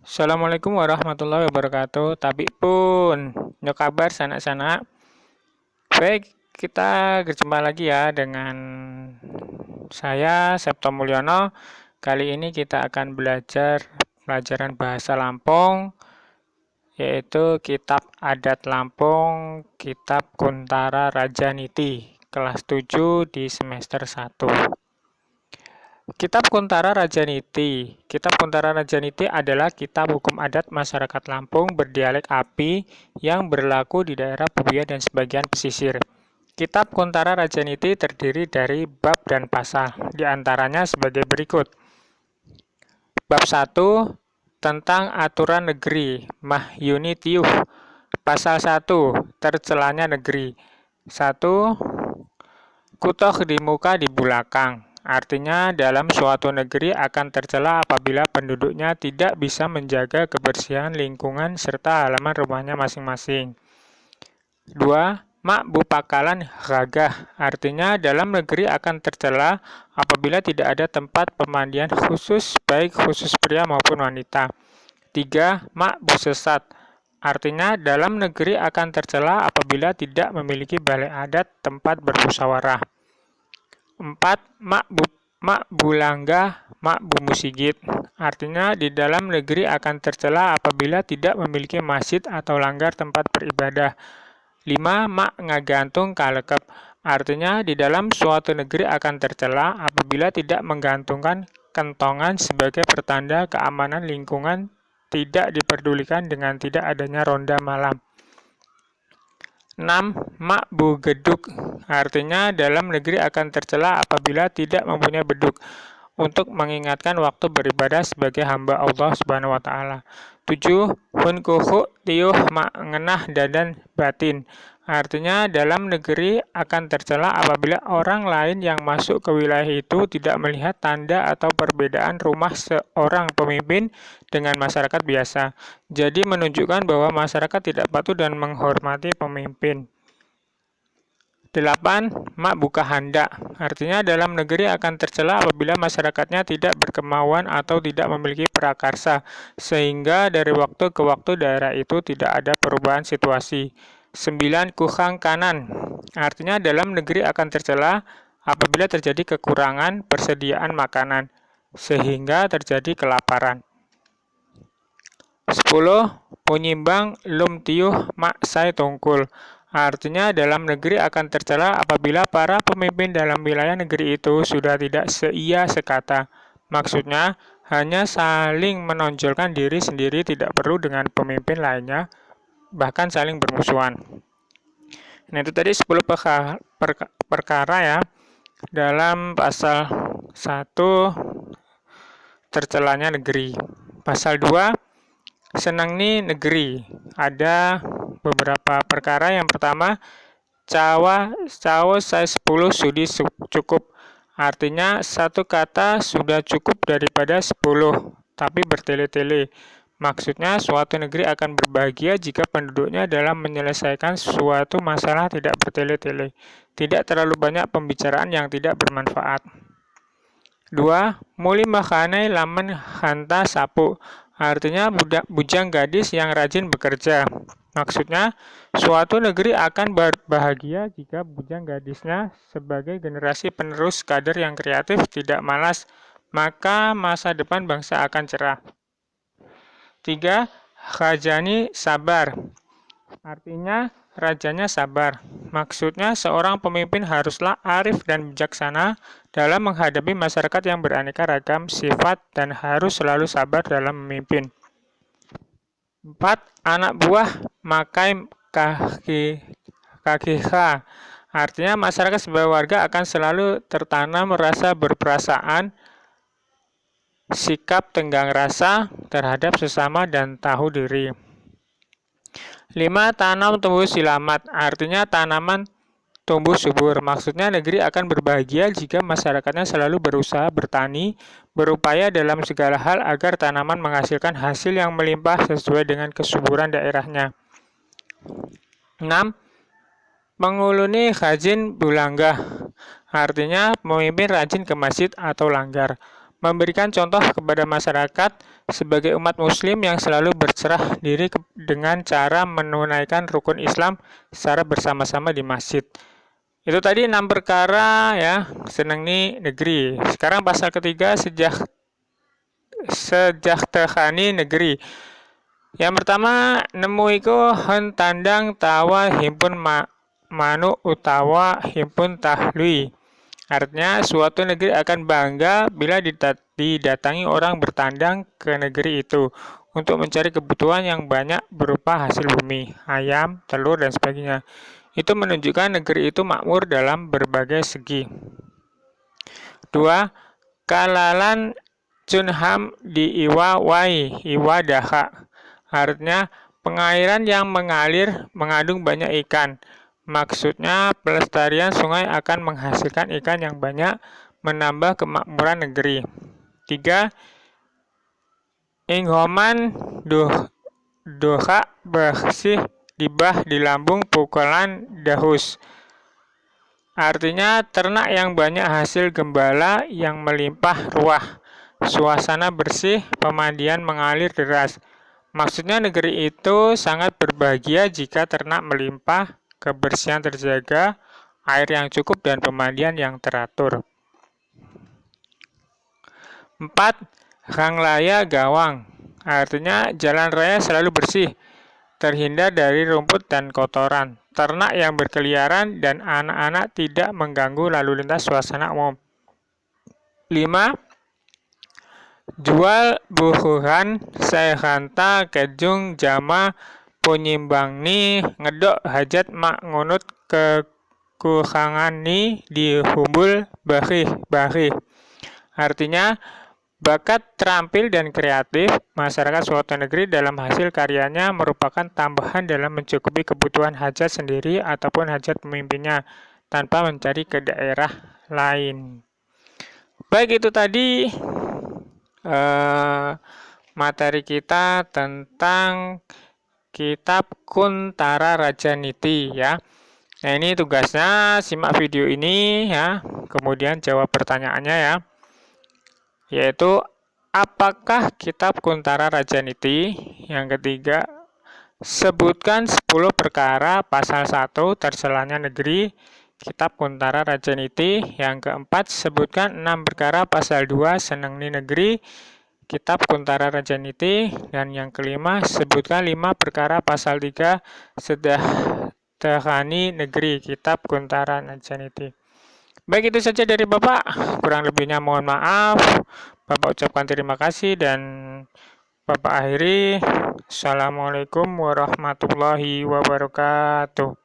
Assalamualaikum warahmatullahi wabarakatuh. Tapi pun, nyok kabar sanak-sanak. Baik, kita berjumpa lagi ya dengan saya Septo Mulyono. Kali ini kita akan belajar pelajaran bahasa Lampung, yaitu Kitab Adat Lampung, Kitab Kuntara Rajaniti, kelas 7 di semester 1. Kitab Kuntara Rajaniti. Kitab Kuntara Rajaniti adalah kitab hukum adat masyarakat Lampung berdialek Api yang berlaku di daerah Bubuya dan sebagian pesisir. Kitab Kuntara Rajaniti terdiri dari bab dan pasal, di antaranya sebagai berikut. Bab 1 tentang aturan negeri, Mahyuni Tiuh. Pasal 1 tercelanya negeri. 1. Kutoh di muka di belakang. Artinya dalam suatu negeri akan tercela apabila penduduknya tidak bisa menjaga kebersihan lingkungan serta halaman rumahnya masing-masing. 2. Mak bupakalan gagah. Artinya dalam negeri akan tercela apabila tidak ada tempat pemandian khusus baik khusus pria maupun wanita. 3. Mak busesat. Artinya dalam negeri akan tercela apabila tidak memiliki balai adat tempat bermusyawarah. 4. Mak bulangga, mak bumusigit. Artinya di dalam negeri akan tercela apabila tidak memiliki masjid atau langgar tempat beribadah. 5. Mak ngagantung kalekep. Artinya di dalam suatu negeri akan tercela apabila tidak menggantungkan kentongan sebagai pertanda keamanan lingkungan tidak diperdulikan dengan tidak adanya ronda malam. 6. Mak bu geduk. Artinya dalam negeri akan tercela apabila tidak mempunyai beduk untuk mengingatkan waktu beribadah sebagai hamba Allah Subhanahu wa taala. 7. Hun kuhu tiuh mak ngenah dadan batin. Artinya dalam negeri akan tercela apabila orang lain yang masuk ke wilayah itu tidak melihat tanda atau perbedaan rumah seorang pemimpin dengan masyarakat biasa. Jadi menunjukkan bahwa masyarakat tidak patuh dan menghormati pemimpin. 8. Mak buka handa. Artinya dalam negeri akan tercela apabila masyarakatnya tidak berkemauan atau tidak memiliki prakarsa, sehingga dari waktu ke waktu daerah itu tidak ada perubahan situasi. 9. Kuhang kanan. Artinya dalam negeri akan tercela apabila terjadi kekurangan persediaan makanan, sehingga terjadi kelaparan. 10. Punyimbang lum tiuh mak sai tungkul. Artinya dalam negeri akan tercela apabila para pemimpin dalam wilayah negeri itu sudah tidak seia sekata. Maksudnya hanya saling menonjolkan diri sendiri, tidak perlu dengan pemimpin lainnya, bahkan saling bermusuhan. Nah itu tadi 10 perkara ya dalam pasal 1 tercelanya negeri. Pasal 2 senang nih negeri. Ada beberapa perkara. Yang pertama, cawa saya 10 sudi cukup. Artinya satu kata sudah cukup daripada 10, tapi bertele-tele. Maksudnya suatu negeri akan berbahagia jika penduduknya dalam menyelesaikan suatu masalah tidak bertele-tele. Tidak terlalu banyak pembicaraan yang tidak bermanfaat. 2. Muli makanai laman hanta sapu. Artinya bujang gadis yang rajin bekerja. Maksudnya, suatu negeri akan berbahagia jika bujang gadisnya sebagai generasi penerus kader yang kreatif tidak malas, maka masa depan bangsa akan cerah. 3. Khajani sabar. Artinya, rajanya sabar. Maksudnya, seorang pemimpin haruslah arif dan bijaksana dalam menghadapi masyarakat yang beraneka ragam sifat dan harus selalu sabar dalam memimpin. 4. Anak buah makai kakiha. Artinya masyarakat sebagai warga akan selalu tertanam rasa berperasaan, sikap tenggang rasa terhadap sesama dan tahu diri. 5. Tanam tumbuh silamat. Artinya tanaman tumbuh subur. Maksudnya negeri akan berbahagia jika masyarakatnya selalu berusaha bertani, berupaya dalam segala hal agar tanaman menghasilkan hasil yang melimpah sesuai dengan kesuburan daerahnya. 6. Menguluni khajin bulangga. Artinya pemimpin rajin ke masjid atau langgar. memberikan contoh kepada masyarakat sebagai umat muslim yang selalu berserah diri dengan cara menunaikan rukun Islam secara bersama-sama di masjid. Itu tadi 6 perkara ya, seneng nih negeri. Sekarang pasal ketiga, sejahtera negeri. Yang pertama, nemu iku hen tandang tawa himpun manu utawa himpun tahlui. Artinya suatu negeri akan bangga bila didatangi orang bertandang ke negeri itu untuk mencari kebutuhan yang banyak berupa hasil bumi, ayam, telur, dan sebagainya. Itu menunjukkan negeri itu makmur dalam berbagai segi. 2. Kalalan cunham di iwa wai iwa daha. Artinya pengairan yang mengalir mengandung banyak ikan. Maksudnya pelestarian sungai akan menghasilkan ikan yang banyak, menambah kemakmuran negeri. 3. Inghoman doha bersih dibah di lambung pukulan dahus. Artinya ternak yang banyak hasil gembala yang melimpah ruah. Suasana bersih, pemandian mengalir deras. Maksudnya negeri itu sangat berbahagia jika ternak melimpah, kebersihan terjaga, air yang cukup, dan pemandian yang teratur. 4. Ranglaya gawang. Artinya jalan raya selalu bersih, terhindar dari rumput dan kotoran. Ternak yang berkeliaran dan anak-anak tidak mengganggu lalu lintas suasana umum. 5. Jual buhuhan sehanta kejung jama punyimbang ni ngedok hajat mak ngunut kekurangan ni dihumbul bahih. Artinya bakat, terampil, dan kreatif masyarakat suatu negeri dalam hasil karyanya merupakan tambahan dalam mencukupi kebutuhan hajat sendiri ataupun hajat pemimpinnya tanpa mencari ke daerah lain. Baik, itu tadi materi kita tentang kitab Kuntara Rajaniti ya. Nah, ini tugasnya, simak video ini ya, kemudian jawab pertanyaannya ya. Yaitu apakah kitab Kuntara Rajaniti? Yang ketiga, sebutkan 10 perkara pasal 1 terselanya negeri kitab Kuntara Rajaniti. Yang keempat, sebutkan 6 perkara pasal 2 senengni negeri kitab Kuntara Rajaniti. Dan yang kelima, sebutkan 5 perkara pasal 3 sederhani negeri kitab Kuntara Rajaniti. Baik, itu saja dari Bapak. Kurang lebihnya mohon maaf. Bapak ucapkan terima kasih dan Bapak akhiri. Assalamualaikum warahmatullahi wabarakatuh.